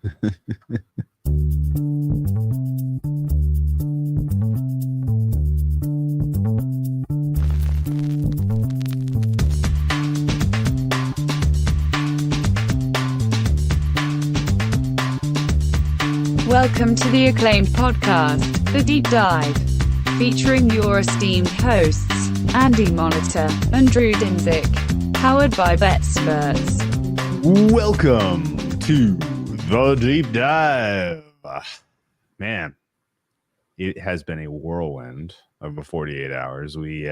Welcome to the acclaimed podcast, The Deep Dive, featuring your esteemed hosts, Andy Monitor and Drew Dinzik, powered by BetSperts. Welcome to The Deep Dive. Man, it has been a whirlwind of a 48 hours. We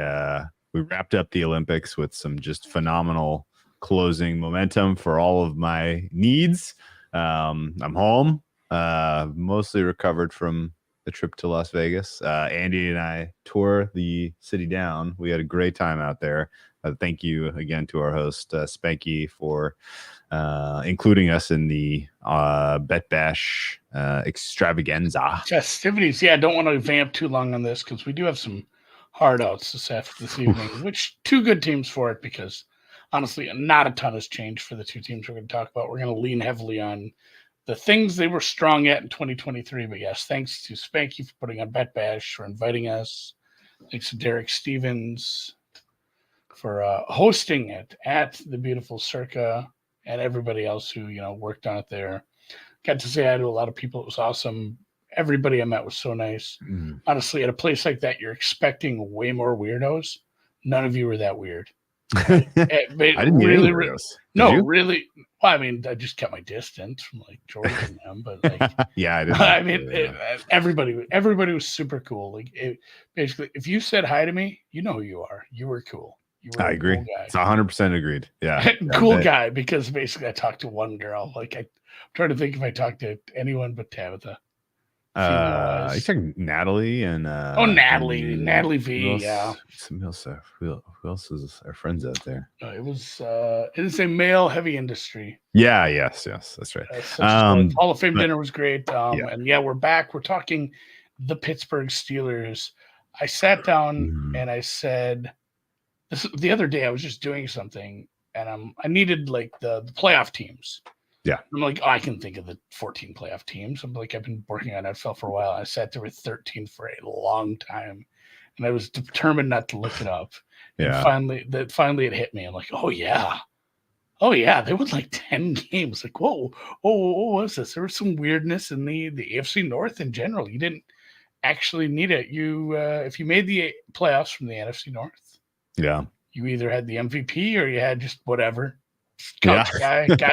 wrapped up the Olympics with some just phenomenal closing momentum for all of my needs. I'm home. Mostly recovered from the trip to Las Vegas. Andy and I tore the city down. We had a great time out there. Thank you again to our host, Spanky, for including us in the Bet Bash extravaganza. Festivities. Yeah, I don't want to vamp too long on this because we do have some hard outs this evening, which two good teams for it because honestly, not a ton has changed for the two teams we're going to talk about. We're going to lean heavily on the things they were strong at in 2023. But yes, thanks to Spanky for putting on Bet Bash, for inviting us. Thanks to Derek Stevens for hosting it at the beautiful Circa, and everybody else who, worked on it there. Got to say hi to a lot of people. It was awesome. Everybody I met was so nice. Mm. Honestly, at a place like that, you're expecting way more weirdos. None of you were that weird. I didn't really, really. Well, I mean, I just kept my distance from like George and them, but like, yeah, I didn't. I mean, everybody was super cool. Like, basically, if you said hi to me, you know who you are. You were cool. You were I agree. Cool guy. It's 100% agreed. Yeah, cool guy. Because basically, I talked to one girl. Like, I'm trying to think if I talked to anyone but Tabitha. You talking Natalie and Natalie V. Yeah. Some else. Who else is our friends out there? It is a male heavy industry. Yeah. Yes. That's right. Hall of Fame dinner was great. And yeah, we're back. We're talking the Pittsburgh Steelers. I sat down and I said, the other day I was just doing something and I needed like the playoff teams. Yeah. I'm like, I can think of the 14 playoff teams. I'm like, I've been working on NFL for a while. I sat there with 13 for a long time, and I was determined not to look it up. Yeah. And finally it hit me. I'm like, oh yeah. They won like 10 games. Like, whoa, what was this? There was some weirdness in the AFC North in general. You didn't actually need it. You, if you made the playoffs from the NFC North, yeah, you either had the MVP or you had just whatever. Guy,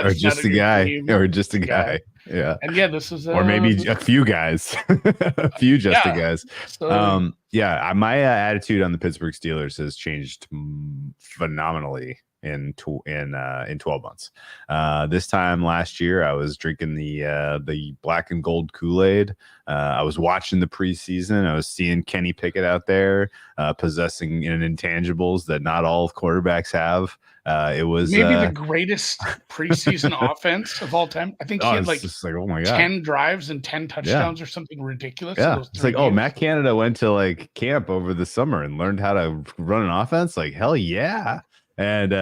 or just a guy. Yeah. And yeah, this is or maybe a few guys. A few guys. So, my attitude on the Pittsburgh Steelers has changed phenomenally in 12 months. This time last year I was drinking the black and gold Kool-Aid. I was watching the preseason. I was seeing Kenny Pickett out there possessing intangibles that not all quarterbacks have. It was maybe the greatest preseason offense of all time. I think he had like oh my God, 10 drives and 10 touchdowns or something ridiculous. Yeah, it's like, games. Matt Canada went to like camp over the summer and learned how to run an offense. Like, hell yeah. And,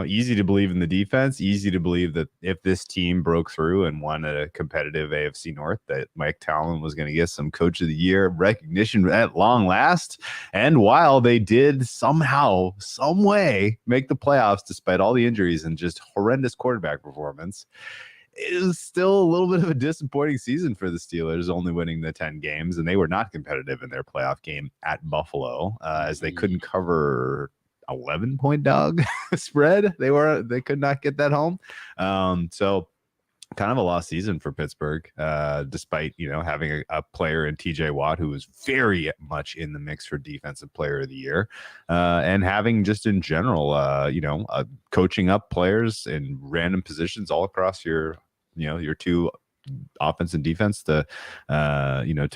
easy to believe in the defense, easy to believe that if this team broke through and won a competitive AFC North, that Mike Tomlin was going to get some Coach of the Year recognition at long last. And while they did somehow, some way make the playoffs, despite all the injuries and just horrendous quarterback performance, it was still a little bit of a disappointing season for the Steelers, only winning the 10 games. And they were not competitive in their playoff game at Buffalo as they couldn't cover 11-point dog spread. They could not get that home. So kind of a lost season for Pittsburgh, despite, having a player in TJ Watt who was very much in the mix for defensive player of the year, and having just in general, coaching up players in random positions all across your two offense and defense to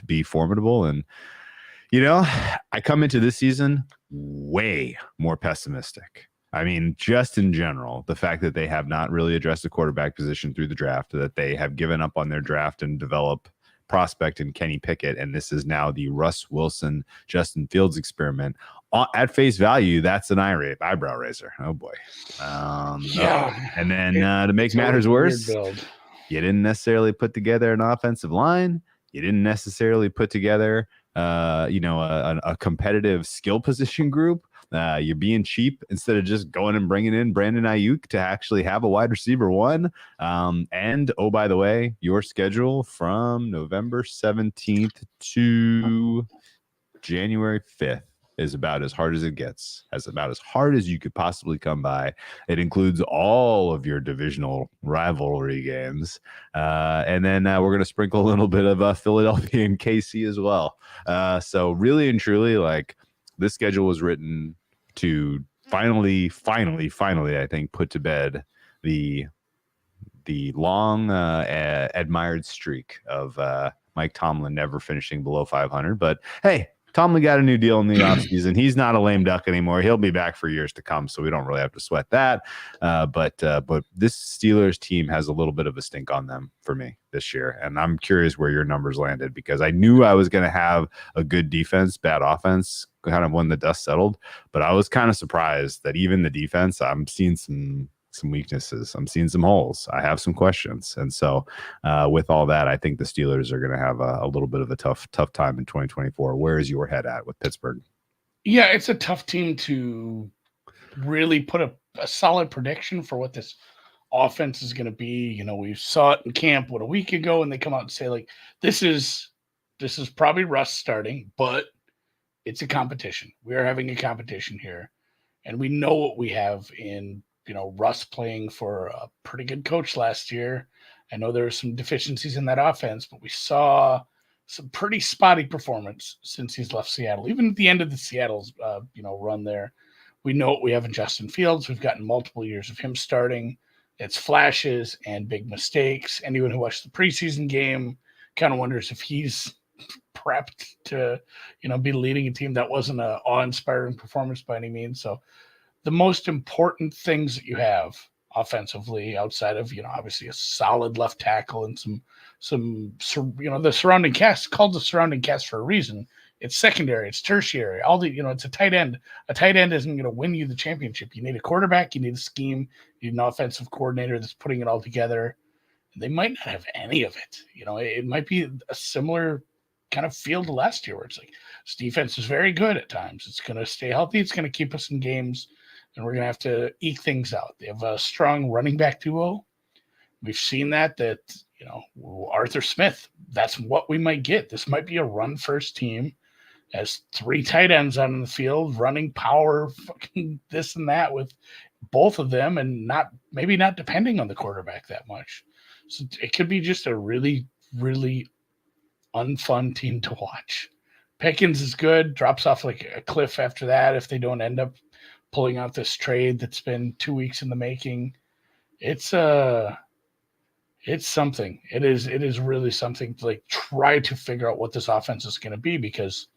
be formidable. And, I come into this season way more pessimistic. I mean, just in general, the fact that they have not really addressed the quarterback position through the draft, that they have given up on their draft and develop prospect in Kenny Pickett, and this is now the Russ Wilson, Justin Fields experiment. At face value, that's an eyebrow raiser. Oh boy. And then to make matters worse, You didn't necessarily put together an offensive line. You didn't necessarily put together, a competitive skill position group. You're being cheap instead of just going and bringing in Brandon Ayuk to actually have a wide receiver one. And oh, by the way, your schedule from November 17th to January 5th is about as hard as it gets, as about as hard as you could possibly come by. It includes all of your divisional rivalry games. And then we're going to sprinkle a little bit of Philadelphia and KC as well. So really and truly, like, this schedule was written to finally, I think, put to bed the long admired streak of Mike Tomlin never finishing below 500. But hey, Tomlin got a new deal in the offseason. He's not a lame duck anymore. He'll be back for years to come, so we don't really have to sweat that. But this Steelers team has a little bit of a stink on them for me this year, and I'm curious where your numbers landed, because I knew I was going to have a good defense, bad offense, kind of when the dust settled. But I was kind of surprised that even the defense, I'm seeing some weaknesses. I'm seeing some holes. I have some questions. And so with all that, I think the Steelers are going to have a little bit of a tough time in 2024. Where is your head at with Pittsburgh? Yeah, it's a tough team to really put a solid prediction for what this offense is going to be. You know, we saw it in camp a week ago, and they come out and say, like, this is probably Russ starting, but it's a competition. We are having a competition here, and we know what we have in, Russ playing for a pretty good coach last year. I know there were some deficiencies in that offense, but we saw some pretty spotty performance since he's left Seattle. Even at the end of the Seattle's, run there, we know what we have in Justin Fields. We've gotten multiple years of him starting. It's flashes and big mistakes. Anyone who watched the preseason game kind of wonders if he's prepped to, be leading a team. That wasn't an awe-inspiring performance by any means. So the most important things that you have offensively, outside of, obviously a solid left tackle and the surrounding cast, called the surrounding cast for a reason. It's secondary, it's tertiary, it's a tight end. A tight end isn't going to win you the championship. You need a quarterback, you need a scheme, you need an offensive coordinator that's putting it all together. They might not have any of it. It might be a similar kind of feel to last year, where it's like, this defense is very good at times. It's going to stay healthy. It's going to keep us in games, and we're going to have to eke things out. They have a strong running back duo. We've seen that Arthur Smith, that's what we might get. This might be a run-first team, as 3 tight ends out in the field, running power, fucking this and that with both of them, and maybe not depending on the quarterback that much. So it could be just a really, really unfun team to watch. Pickens is good, drops off like a cliff after that if they don't end up pulling out this trade that's been 2 weeks in the making. It's something. It is really something to try to figure out what this offense is going to be, because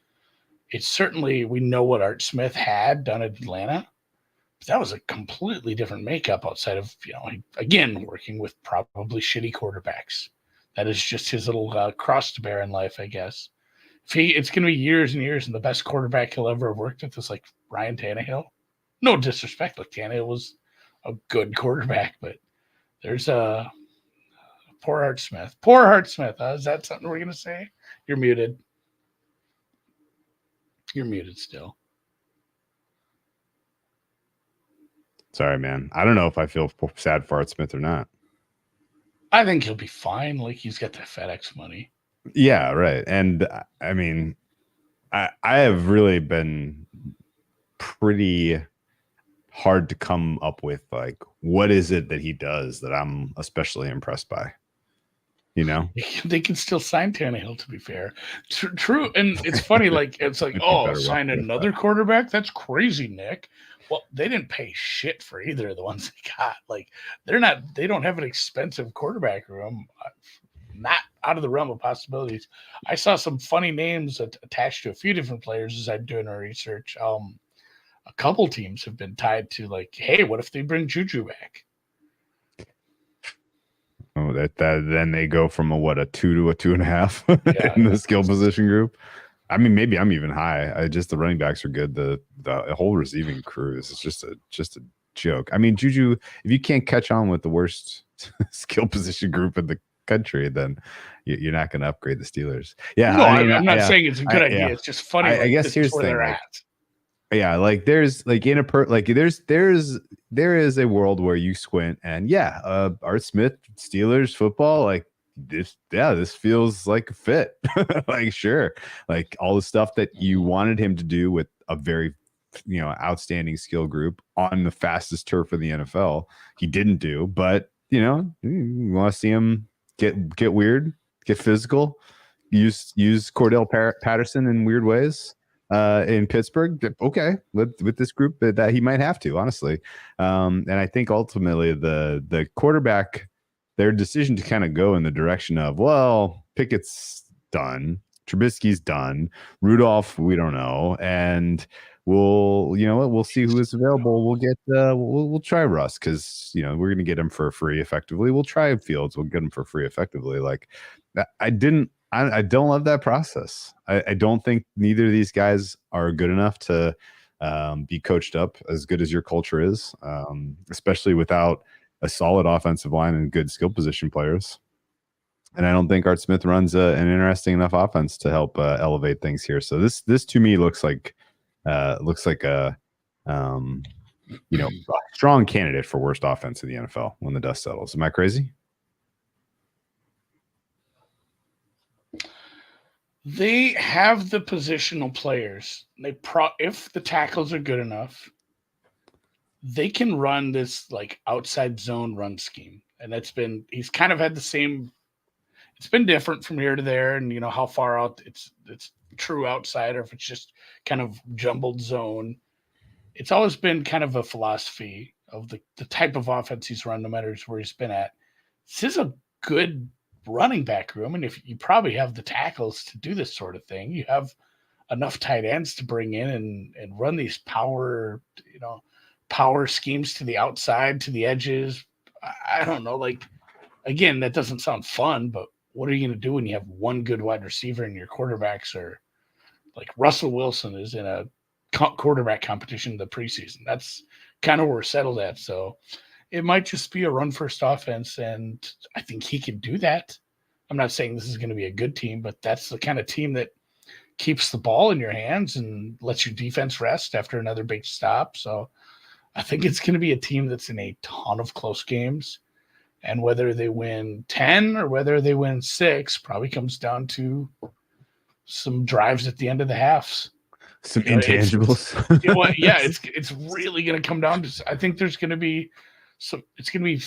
it's certainly, we know what Art Smith had done at Atlanta, but that was a completely different makeup outside of, again, working with probably shitty quarterbacks. That is just his little cross to bear in life, I guess. It's going to be years and years, and the best quarterback he'll ever have worked with is Ryan Tannehill. No disrespect, Tannehill was a good quarterback, but there's a poor Art Smith. Poor Art Smith. Is that something we're going to say? You're muted. You're muted still. Sorry, man. I don't know if I feel sad for Art Smith or not. I think he'll be fine. He's got the FedEx money. Yeah, right. And I mean, I have really been pretty hard to come up with what is it that he does that I'm especially impressed by. They can still sign Tannehill, to be fair. True. And it's funny, sign another quarterback? That's crazy, Nick. Well, they didn't pay shit for either of the ones they got. They don't have an expensive quarterback room. Not out of the realm of possibilities. I saw some funny names attached to a few different players as I'm doing our research. A couple teams have been tied to hey, what if they bring Juju back? Oh, then they go from a 2 to a 2.5 in the skill position group. I mean, maybe I'm even high. The running backs are good. The whole receiving crew is just a joke. I mean, Juju, if you can't catch on with the worst skill position group in the country, then you're not going to upgrade the Steelers. Yeah, No, I mean, I'm not saying it's a good idea. It's just funny. I guess this here's is where the thing, they're like, at. yeah, like there's like there is a world where you squint and Art Smith Steelers football, like this feels like a fit. Like sure, like all the stuff that you wanted him to do with a very outstanding skill group on the fastest turf in the NFL, he didn't do. But you want to see him get weird, get physical, use Cordell Patterson in weird ways in Pittsburgh. Okay, with this group that he might have to, honestly. And I think ultimately the quarterback, their decision to kind of go in the direction of, well, Pickett's done, Trubisky's done, Rudolph, we don't know, and we'll see who is available. We'll get we'll try Russ because we're going to get him for free effectively. We'll try Fields. We'll get him for free effectively. Like I don't love that process. I don't think neither of these guys are good enough to be coached up as good as your culture is, especially without a solid offensive line and good skill position players. And I don't think Art Smith runs an interesting enough offense to help elevate things here. So this to me looks like a strong candidate for worst offense in the NFL when the dust settles. Am I crazy? They have the positional players. If the tackles are good enough, they can run this like outside zone run scheme. And he's kind of had the same. It's been different from here to there, and how far out it's true outside or if it's just kind of jumbled zone. It's always been kind of a philosophy of the type of offense he's run, no matter where he's been at. This is a good running back room, and if you probably have the tackles to do this sort of thing, you have enough tight ends to bring in and run these power schemes to the outside, to the edges. I don't know. Like, again, that doesn't sound fun, but what are you going to do when you have one good wide receiver and your quarterbacks are like Russell Wilson is in a quarterback competition in the preseason? That's kind of where we're settled at. So it might just be a run first offense, and I think he can do that. I'm not saying this is going to be a good team, but that's the kind of team that keeps the ball in your hands and lets your defense rest after another big stop. So I think it's going to be a team that's in a ton of close games. And whether they win 10 or whether they win 6 probably comes down to some drives at the end of the halves. Some intangibles. It's really going to come down to. I think there's going to be some. It's going to be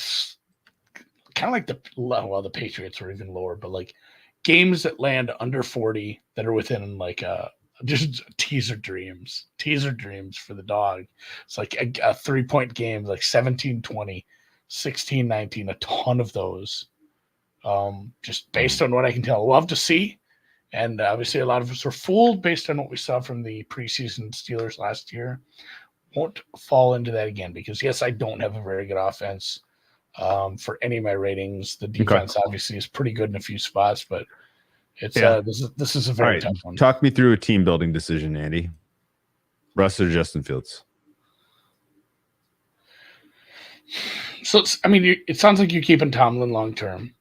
kind of like the Patriots are even lower, but like games that land under 40 that are within like just teaser dreams for the dog. It's like a 3-point game, like 17-20. 16-19, a ton of those. Just based on what I can tell. Love to see. And obviously a lot of us were fooled based on what we saw from the preseason Steelers last year. Won't fall into that again because, yes, I don't have a very good offense for any of my ratings. The defense obviously is pretty good in a few spots, but it's this is a very tough one. Talk me through a team building decision, Andy. Russ or Justin Fields? So, it sounds like you're keeping Tomlin long term.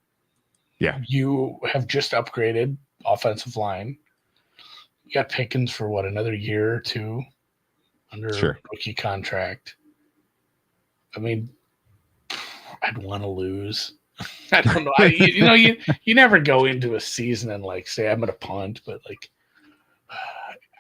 Yeah. You have just upgraded offensive line. You got Pickens for another year or two under rookie contract. I mean, I'd want to lose. I don't know. You never go into a season and like say I'm going to punt, but like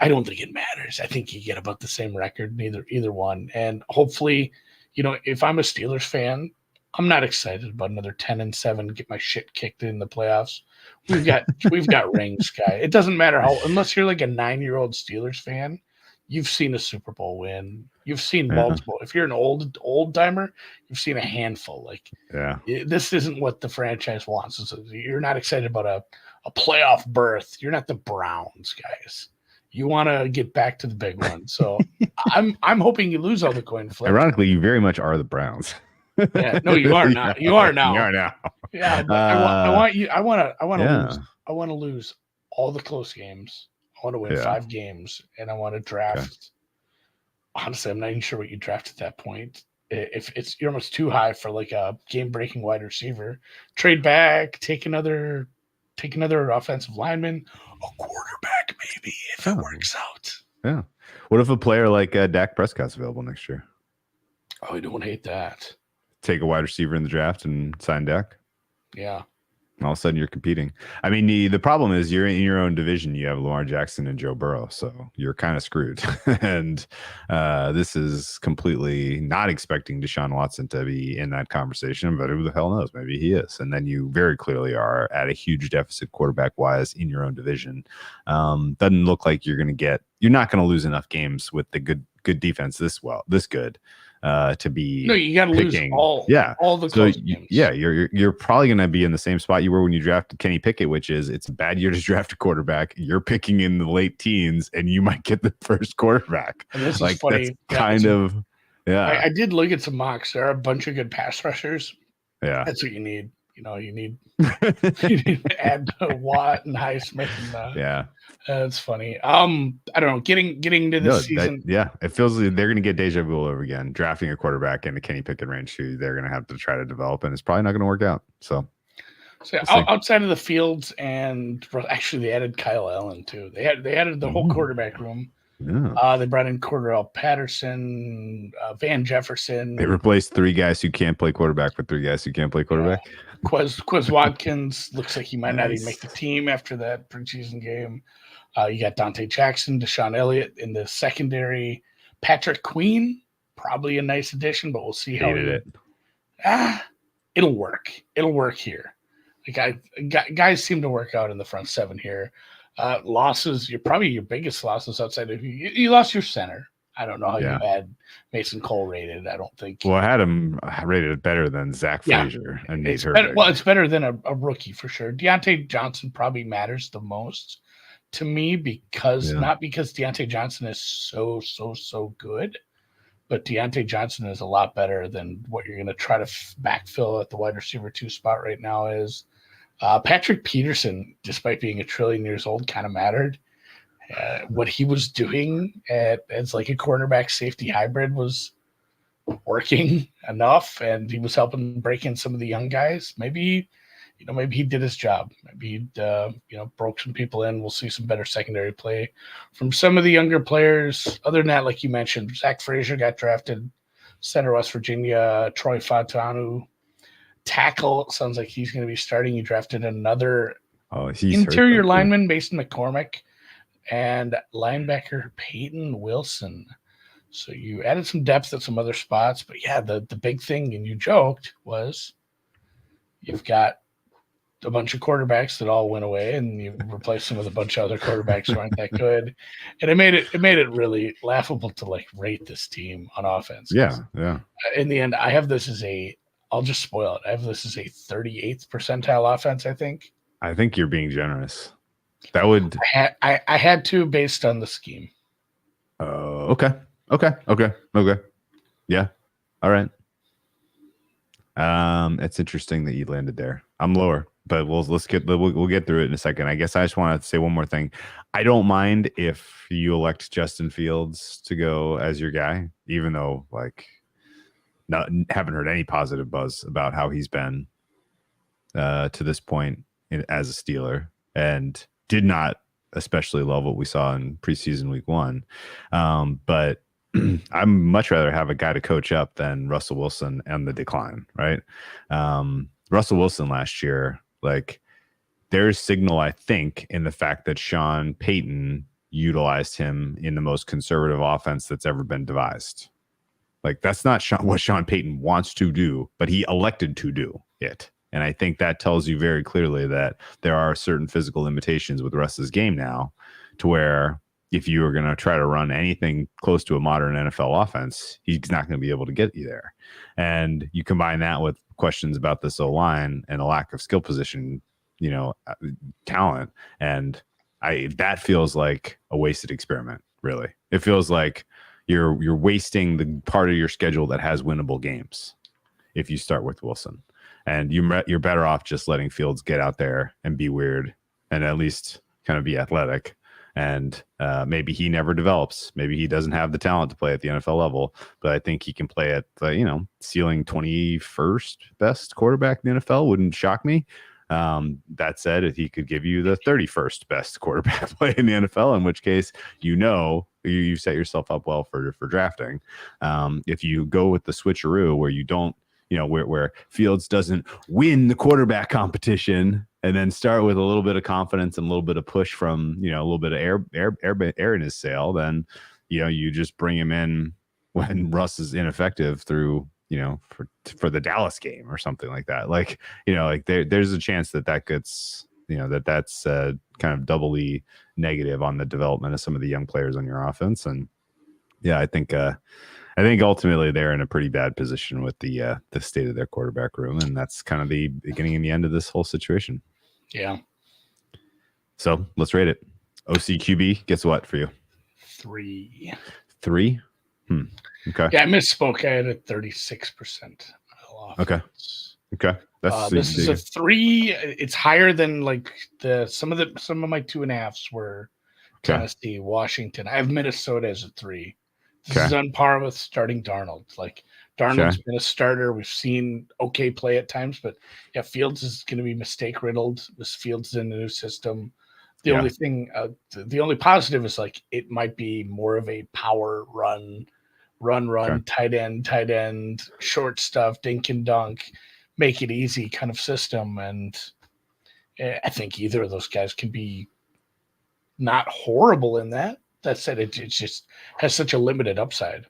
I don't think it matters. I think you get about the same record, either one, and hopefully. If I'm a Steelers fan, I'm not excited about another 10-7, get my shit kicked in the playoffs. We've got rings, guy. It doesn't matter unless you're like a 9-year-old Steelers fan, you've seen a Super Bowl win. You've seen multiple. If you're an old timer, you've seen a handful. Like, this isn't what the franchise wants. You're not excited about a playoff berth. You're not the Browns, guys. You want to get back to the big one. So I'm hoping you lose all the coin flips. Ironically, you very much are the Browns. Yeah, no, you are now. You are now. You are now. Yeah, I want you. I want to lose. I want to lose all the close games. I want to win 5 games, and I want to draft. Okay. Honestly, I'm not even sure what you draft at that point. if it's you're almost too high for like a game-breaking wide receiver, trade back, take another offensive lineman, a quarterback maybe if it works out. Yeah. What if a player like Dak Prescott's available next year? Oh, I don't hate that. Take a wide receiver in the draft and sign Dak. Yeah. All of a sudden you're competing. I mean, the problem is you're in your own division. You have Lamar Jackson and Joe Burrow, so you're kind of screwed. And this is completely not expecting Deshaun Watson to be in that conversation, but who the hell knows? Maybe he is. And then you very clearly are at a huge deficit quarterback-wise in your own division. Doesn't look like you're not going to lose enough games with the good defense this good. To be you got to lose all the close games. Yeah, you're probably going to be in the same spot you were when you drafted Kenny Pickett, which is it's a bad year to draft a quarterback. You're picking in the late teens, and you might get the first quarterback. And this is funny. I did look at some mocks. There are a bunch of good pass rushers. Yeah, that's what you need. You need to add Watt and Highsmith. And, that's funny. I don't know. Getting to this season. It feels like they're going to get deja vu all over again. Drafting a quarterback in the Kenny Pickett range, who they're going to have to try to develop, and it's probably not going to work out. So outside of the Fields, and actually they added Kyle Allen too. They added the whole quarterback room. Yeah. They brought in Cordell Patterson, Van Jefferson. They replaced 3 guys who can't play quarterback with 3 guys who can't play quarterback. Quez Watkins looks like he might not even make the team after that preseason game. You got Dante Jackson, Deshaun Elliott in the secondary. Patrick Queen, probably a nice addition, but we'll see how it'll work. It'll work here. Guys seem to work out in the front 7 here. Losses, probably your biggest losses outside of you lost your center. I don't know how you had Mason Cole rated. I don't think. Well, I had him rated better than Zach Frazier and Nate Herbig. It's better than a rookie for sure. Deontay Johnson probably matters the most to me not because Deontay Johnson is so good, but Deontay Johnson is a lot better than what you're going to try to backfill at the wide receiver 2 spot right now is. Patrick Peterson, despite being 1 trillion years old, kind of mattered. What he was doing as like a cornerback safety hybrid was working enough, and he was helping break in some of the young guys. Maybe he did his job. Maybe he broke some people in. We'll see some better secondary play from some of the younger players. Other than that, like you mentioned, Zach Frazier got drafted, center West Virginia. Troy Fontanu, tackle, sounds like he's going to be starting. You drafted another interior lineman, Mason McCormick, and linebacker Peyton Wilson. So you added some depth at some other spots. But yeah, the big thing, and you joked, was you've got a bunch of quarterbacks that all went away, and you replaced them with a bunch of other quarterbacks who aren't that good. And it made it really laughable to like rate this team on offense. Yeah. In the end, I have this as I'll just spoil it. I have this as a 38th percentile offense, I think. I think you're being generous. That would... I had to based on the scheme. Okay. Yeah. All right. It's interesting that you landed there. I'm lower, but we'll get through it in a second. I guess I just want to say one more thing. I don't mind if you elect Justin Fields to go as your guy, even though haven't heard any positive buzz about how he's been to this point as a Steeler, and did not especially love what we saw in preseason week 1. But I'm much rather have a guy to coach up than Russell Wilson and the decline, right? Russell Wilson last year, there's signal, I think, in the fact that Sean Payton utilized him in the most conservative offense that's ever been devised. That's not what Sean Payton wants to do, but he elected to do it. And I think that tells you very clearly that there are certain physical limitations with Russ's game now, to where if you are going to try to run anything close to a modern NFL offense, he's not going to be able to get you there. And you combine that with questions about this O-line and a lack of skill position, talent. And that feels like a wasted experiment, really. It feels like you're wasting the part of your schedule that has winnable games if you start with Wilson. And you're better off just letting Fields get out there and be weird and at least kind of be athletic And maybe he never develops. Maybe he doesn't have the talent to play at the NFL level, but I think he can play at ceiling 21st best quarterback in the NFL. Wouldn't shock me. That said, if he could give you the 31st best quarterback play in the NFL, in which case you set yourself up well for drafting. If you go with the switcheroo where you don't, where Fields doesn't win the quarterback competition and then start with a little bit of confidence and a little bit of push from, a little bit of air in his sail, then, you just bring him in when Russ is ineffective through, for the Dallas game or something like that. Like, there's a chance that gets, that's kind of doubly negative on the development of some of the young players on your offense. And yeah, I think ultimately they're in a pretty bad position with the state of their quarterback room, and that's kind of the beginning and the end of this whole situation. Yeah. So let's rate it. OCQB gets what for you? 3. 3? Okay. Yeah, I misspoke. I had a 36%. Okay. That's this is a 3. It's higher than like some of my 2.5s were Tennessee, Washington. I have Minnesota as a 3. This is on par with starting Darnold. Like Darnold's been a starter. We've seen okay play at times, but yeah, Fields is going to be mistake riddled. This Fields is in the new system. The only thing, the only positive is like it might be more of a power run, tight end, short stuff, dink and dunk, make it easy kind of system. And I think either of those guys can be not horrible in that. That said, it just has such a limited upside.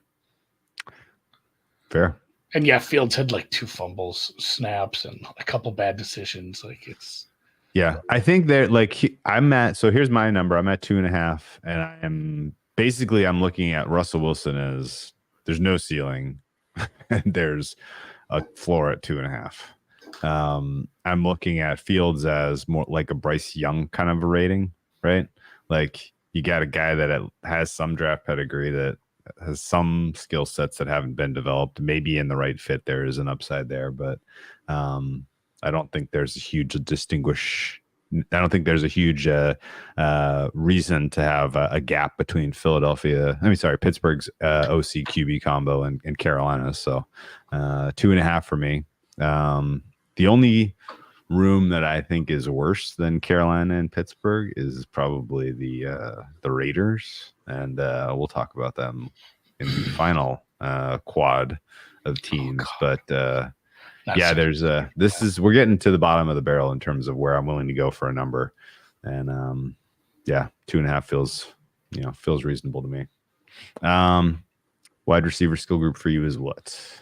Fair. And yeah, Fields had like 2 fumbles, snaps, and a couple bad decisions. Like it's. Yeah, I think that so here's my number. I'm at 2.5, and I'm looking at Russell Wilson as there's no ceiling and there's a floor at 2.5. I'm looking at Fields as more like a Bryce Young kind of a rating, right? Like you got a guy that has some draft pedigree, that has some skill sets that haven't been developed. Maybe in the right fit, there is an upside there, but I don't think there's a huge reason to have a gap between Pittsburgh's OC QB combo and Carolina. So 2.5 for me. The only room that I think is worse than Carolina and Pittsburgh is probably the Raiders, and we'll talk about them in the final quad of teams. But we're getting to the bottom of the barrel in terms of where I'm willing to go for a number, and 2.5 feels reasonable to me. Wide receiver skill group for you is what?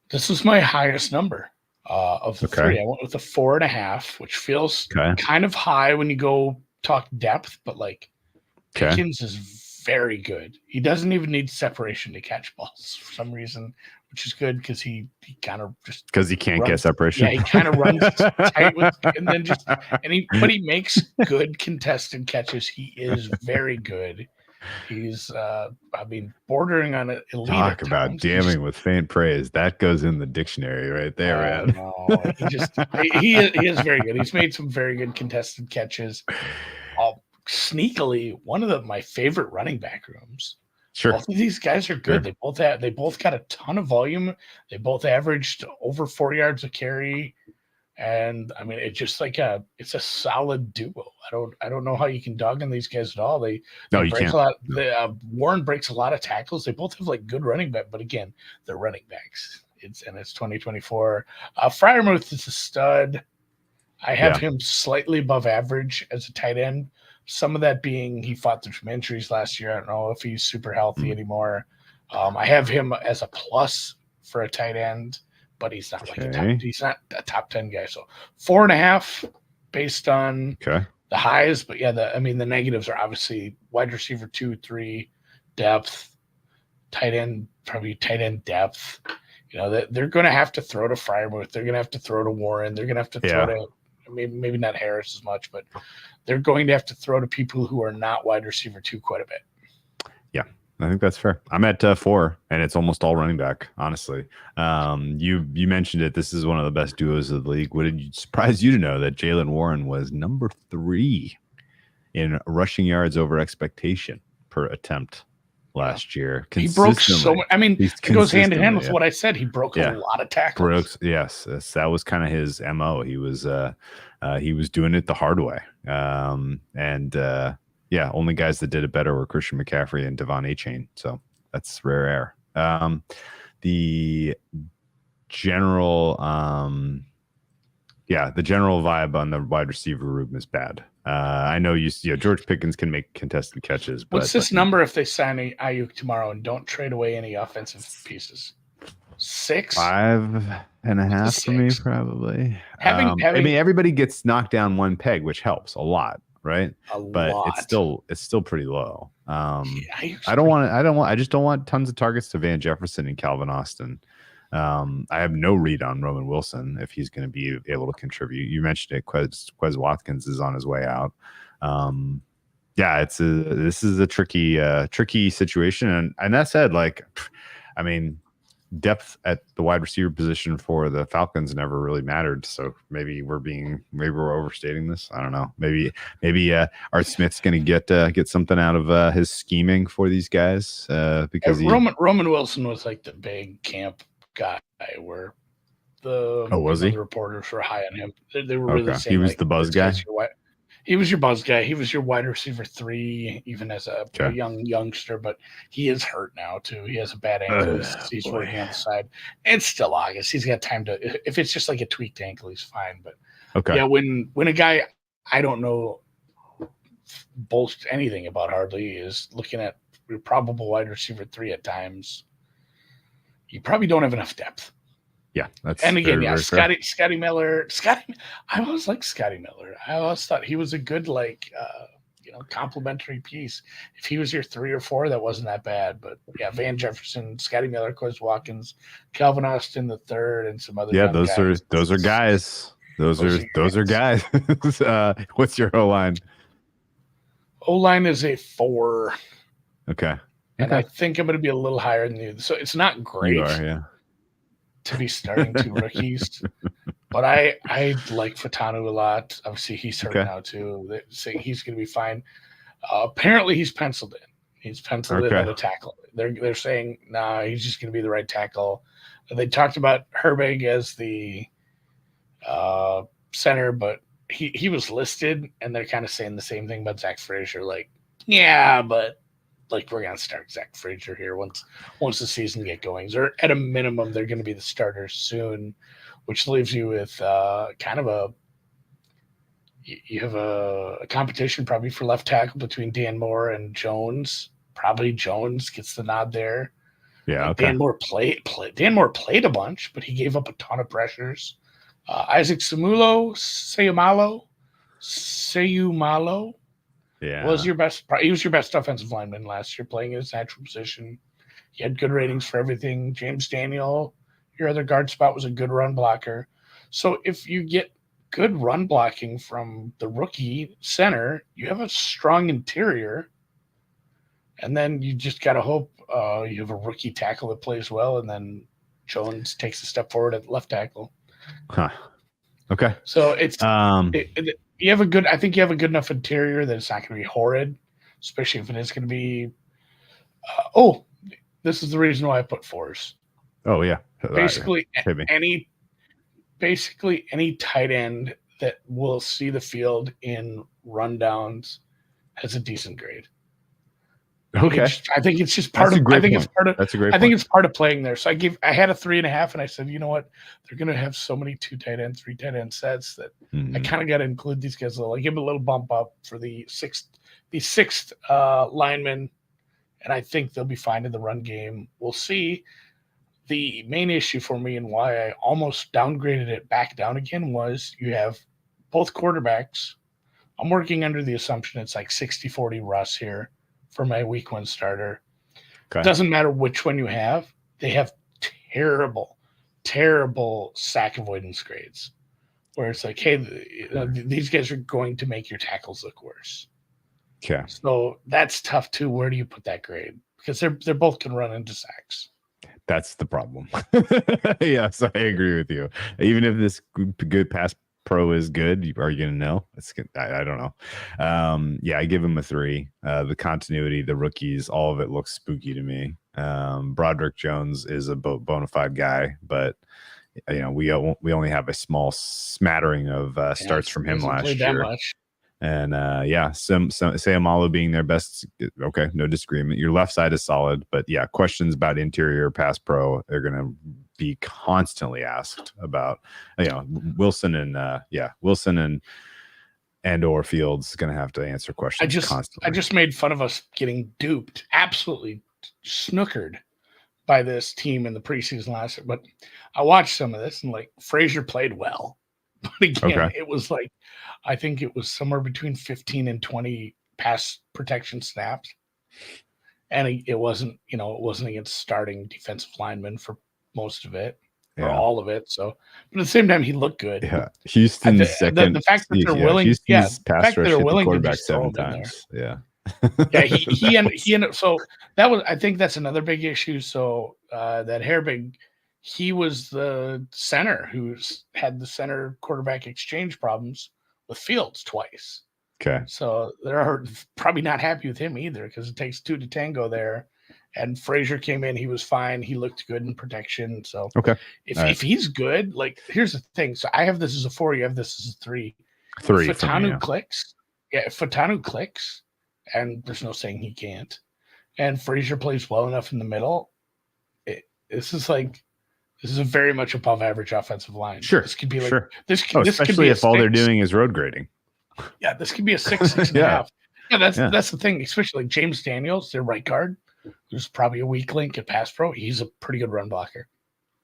This was my highest number. Of the 3, I went with a 4.5, which feels kind of high when you go talk depth, but like Pickens is very good. He doesn't even need separation to catch balls for some reason, which is good because he kind of just because he can't get separation. Yeah, he kind of runs tight with, and then but he makes good contested catches. He is very good. He's, bordering on it. Talk about damning with faint praise. That goes in the dictionary right there, man. No, he is very good. He's made some very good contested catches. Sneakily, one of my favorite running back rooms. Sure. Both of these guys are good. Sure. They both got a ton of volume. They both averaged over 4 yards a carry. And I mean, it's just like it's a solid duo. I don't know how you can dog on these guys at all. You can't. Warren breaks a lot of tackles. They both have like good running back, but again, they're running backs. It's 2024. Freiermuth is a stud. I have him slightly above average as a tight end. Some of that being he fought through some injuries last year. I don't know if he's super healthy anymore. I have him as a plus for a tight end, but he's not he's not a top 10 guy. So 4.5 based on the highs, but the negatives are obviously wide receiver 2, 3, depth, tight end, probably tight end depth. They're going to have to throw to Freiermuth. They're going to have to throw to Warren. They're going to have to throw to maybe not Harris as much, but they're going to have to throw to people who are not wide receiver 2 quite a bit. Yeah, I think that's fair. I'm at 4, and it's almost all running back, honestly. You mentioned it. This is one of the best duos of the league. Would it surprise you to know that Jaylen Warren was number 3 in rushing yards over expectation per attempt last year. He broke so much. I mean, it goes hand in hand with what I said. He broke a lot of tackles. Yes, that was kind of his MO. He was doing it the hard way. Only guys that did it better were Christian McCaffrey and Devon Achane. So that's rare air. The general vibe on the wide receiver room is bad. I know George Pickens can make contested catches. What's this number if they sign Ayuk tomorrow and don't trade away any offensive pieces? 6? 5.5 for me, probably. I mean, everybody gets knocked down one peg, which helps a lot, right? It's still pretty low. I just don't want tons of targets to Van Jefferson and Calvin Austin. I have no read on Roman Wilson if he's going to be able to contribute. You mentioned it. Quez Watkins is on his way out. This is a tricky situation. And that said, depth at the wide receiver position for the Falcons never really mattered. So maybe we're overstating this. I don't know. Maybe Art Smith's going to get something out of his scheming for these guys because Roman Wilson was like the big camp guy where the reporters were high on him. They were really saying he was the buzz guy. He was your buzz guy. He was your wide receiver 3, even as a youngster, but he is hurt now too. He has a bad ankle. He's working on the side. It's still August. He's got time to. If it's just like a tweaked ankle, he's fine. But when a guy I don't know boast anything about hardly is looking at your probable wide receiver 3 at times. You probably don't have enough depth. Yeah, that's Scotty Miller. I always liked Scotty Miller. I always thought he was a good complimentary piece. If he was your 3 or 4, that wasn't that bad. But Van Jefferson, Scotty Miller, Quez Watkins, Calvin Austin the third, and some other. Yeah, those are guys. Those are guys. What's your O-line? O-line is a 4. Okay. And I think I'm going to be a little higher than you. So it's not great to be starting 2 rookies. But I like Fatanu a lot. Obviously, he's hurt now, too. They're saying he's going to be fine. Apparently, he's penciled in. He's penciled in at a tackle. They're saying, he's just going to be the right tackle. They talked about Herbig as the center, but he was listed, and they're kind of saying the same thing about Zach Frazier. But we're going to start Zach Frazier here once the season get going. Or at a minimum, they're going to be the starters soon, which leaves you with you have a competition probably for left tackle between Dan Moore and Jones. Probably Jones gets the nod there. Yeah, okay. Dan Moore played a bunch, but he gave up a ton of pressures. Isaac Sayumalo. Yeah, he was your best offensive lineman last year, playing in his natural position. He had good ratings for everything. James Daniel, your other guard spot, was a good run blocker. So if you get good run blocking from the rookie center, you have a strong interior, and then you just got to hope you have a rookie tackle that plays well, and then Jones takes a step forward at left tackle. Huh. Okay. So it's I think you have a good enough interior that it's not going to be horrid, especially if it is going to be. This is the reason why I put 4s. Oh yeah. Basically, any tight end that will see the field in rundowns has a decent grade. Okay. I think it's just part of. That's a great. I think it's part of playing there. So I had a 3.5, and I said, you know what, they're going to have so many 2 tight end, 3 tight end sets that I kind of got to include these guys. Give them a little bump up for the sixth lineman, and I think they'll be fine in the run game. We'll see. The main issue for me and why I almost downgraded it back down again was you have both quarterbacks. I'm working under the assumption it's like 60-40 Russ here for my week 1 starter. Okay. Doesn't matter which one you have. They have terrible sack avoidance grades where it's like, hey, these guys are going to make your tackles look worse. Okay. So that's tough too. Where do you put that grade? Because they're both going to run into sacks. That's the problem. Yes, I agree with you. Even if this good pass pro is good? Are you going to know? I don't know. Yeah, I give him a 3. The continuity, the rookies, all of it looks spooky to me. Broderick Jones is a bona fide guy, but we only have a small smattering of starts from him last year. Much. And some Sayamalu being their best. Okay, no disagreement. Your left side is solid, but yeah, questions about interior pass pro are going to be constantly asked about. Wilson and or Fields going to have to answer questions constantly. I just made fun of us getting duped, absolutely snookered by this team in the preseason last year. But I watched some of this and Frazier played well. But again, It was I think it was somewhere between 15 and 20 pass protection snaps. And it wasn't against starting defensive linemen for most of it or all of it. So, but at the same time, he looked good. Yeah. Houston's second. The fact that they're willing, Houston's pass rush hit the quarterback 7 times. Yeah. Yeah. He ended up, so I think that's another big issue. So that Hairbig, he was the center who's had the center quarterback exchange problems with Fields twice. Okay. So they're probably not happy with him either because it takes 2 to tango there. And Frazier came in. He was fine. He looked good in protection. So if he's good, here's the thing. So I have this as a 4. You have this as a 3. 3. Fatanu clicks. Yeah, if Fatanu clicks, and there's no saying he can't, and Frazier plays well enough in the middle, this is a very much above average offensive line. Sure. This could be this could be if all they're doing is road grading. Yeah, this could be a 6 and a half. Yeah, that's the thing, especially James Daniels, their right guard, who's probably a weak link at pass pro. He's a pretty good run blocker.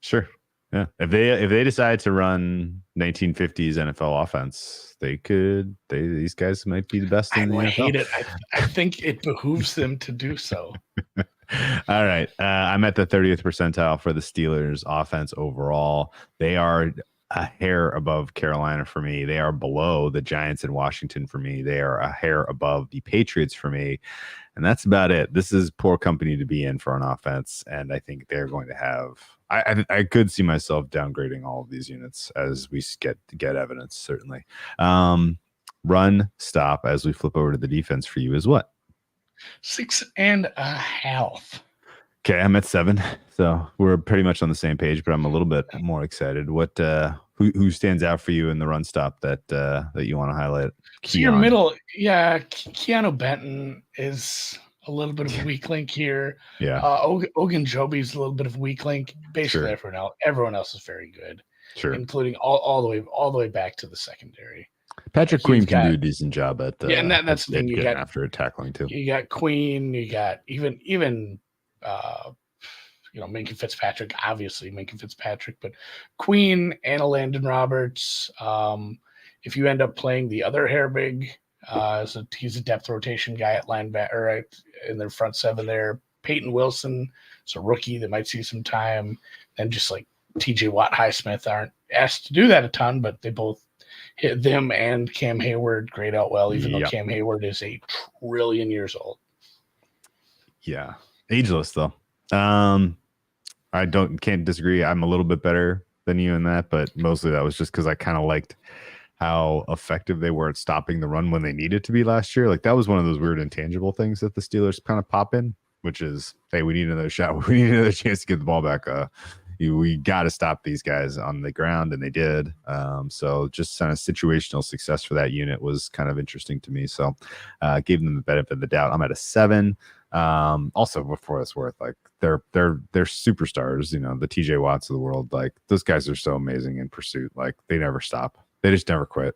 Sure. Yeah. If they decide to run 1950s NFL offense, these guys might be the best in the NFL. I hate it. I think it behooves them to do so. All right. I'm at the 30th percentile for the Steelers offense overall. They are a hair above Carolina for me. They are below the Giants and Washington for me. They are a hair above the Patriots for me. And that's about it. This is poor company to be in for an offense. And I think they're going to have, I could see myself downgrading all of these units as we get evidence, certainly. Run, stop, as we flip over to the defense for you is what? 6.5. Okay, I'm at 7, so we're pretty much on the same page, but I'm a little bit more excited. What who stands out for you in the run stop that you want to highlight? So your middle, Keanu Benton is a little bit of a weak link here. Yeah, Ogunjobi's a little bit of a weak link. Basically, everyone else is very good. Sure, including all the way back to the secondary. Patrick Queen can do a decent job at and that's the thing. You got after tackling too. You got Queen. You got even Minka Fitzpatrick. Obviously, Minka Fitzpatrick, but Queen, Anna Landon Roberts. If you end up playing the other Hairbig, he's a depth rotation guy at linebacker, right in their front 7 there. Peyton Wilson is a rookie that might see some time, and just T.J. Watt, Highsmith aren't asked to do that a ton, but they both hit them and Cam Hayward grade out well, even though Cam Hayward is a trillion years old. Yeah, ageless though. I can't disagree. I'm a little bit better than you in that, but mostly that was just because I kind of liked how effective they were at stopping the run when they needed to be last year. That was one of those weird intangible things that the Steelers kind of pop in, which is, hey, we need another shot. We need another chance to get the ball back. We got to stop these guys on the ground, and they did. So just kind of situational success for that unit was kind of interesting to me. So gave them the benefit of the doubt. I'm at a 7. Also, before it's worth, they're superstars, the TJ Watts of the world. Those guys are so amazing in pursuit. They never stop. They just never quit.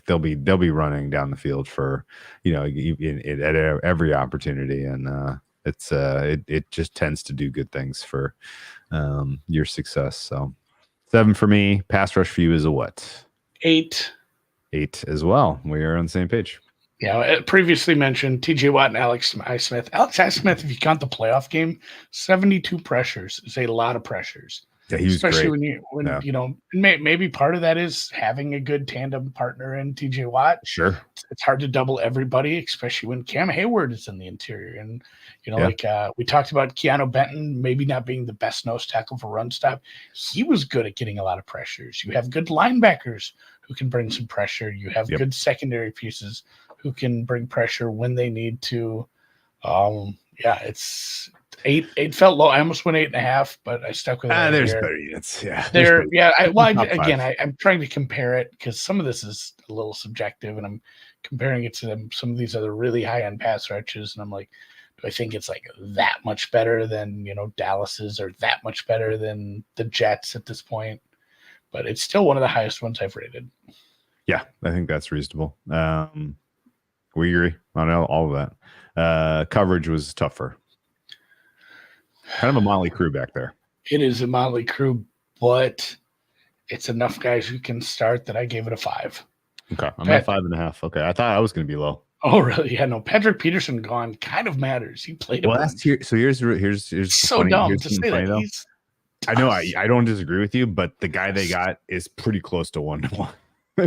They'll be running down the field for, at every opportunity. And it just tends to do good things for your success. So 7 for me. Pass rush for you is a what? 8. 8 as well. We are on the same page. Yeah, previously mentioned T.J. Watt and Alex Highsmith. Alex Highsmith, if you count the playoff game, 72 pressures is a lot of pressures. Yeah, he was especially great. Maybe part of that is having a good tandem partner in T.J. Watt. Sure, it's hard to double everybody, especially when Cam Hayward is in the interior. And we talked about Keanu Benton maybe not being the best nose tackle for run stop. He was good at getting a lot of pressures. You have good linebackers who can bring some pressure. You have Yep. good secondary pieces who can bring pressure when they need to. It's 8. 8 felt low. I almost went 8.5, but I stuck with it. There's Here. better units. Yeah. There, yeah. Top 5. I'm trying to compare it because some of this is a little subjective, and I'm comparing it to some of these other really high end pass rushes, and I'm like, do I think it's like that much better than Dallas's, or that much better than the Jets at this point? But it's still one of the highest ones I've rated. Yeah, I think that's reasonable. We agree on all of that. Coverage was tougher. Kind of a motley crew back there. It is a motley crew, but it's enough guys who can start that I gave it a 5. Okay, I'm at 5.5. Okay, I thought I was going to be low. Oh, really? Yeah, no. Patrick Peterson gone kind of matters. He played. Well, here's so funny, dumb here's to say funny, that. though. I know I don't disagree with you, but the guy they got is pretty close to 1-to-1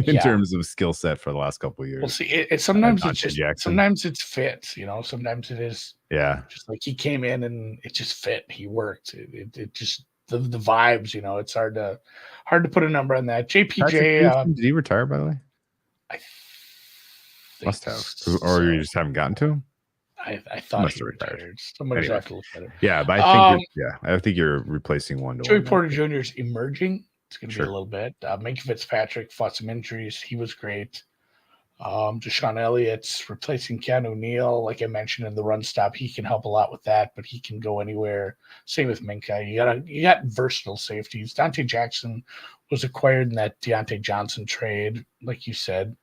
in terms of skill set for the last couple of years. Well, see, sometimes it's just Jackson. Sometimes it's fit. Sometimes it is. Yeah, just like he came in and it just fit. He worked. It just the vibes. It's hard to put a number on that. JPJ. Did he retire, by the way? I must have, or you just haven't gotten to him. I thought he retired. Somebody's have to look better. Yeah, but I think you're replacing 1-to-1. Joey Porter Jr. is emerging. It's going to be a little bit. Minka Fitzpatrick fought some injuries. He was great. Deshaun Elliott's replacing Keanu Neal. Like I mentioned in the run stop, he can help a lot with that, but he can go anywhere. Same with Minka. You got versatile safeties. Dante Jackson was acquired in that Deontay Johnson trade, like you said.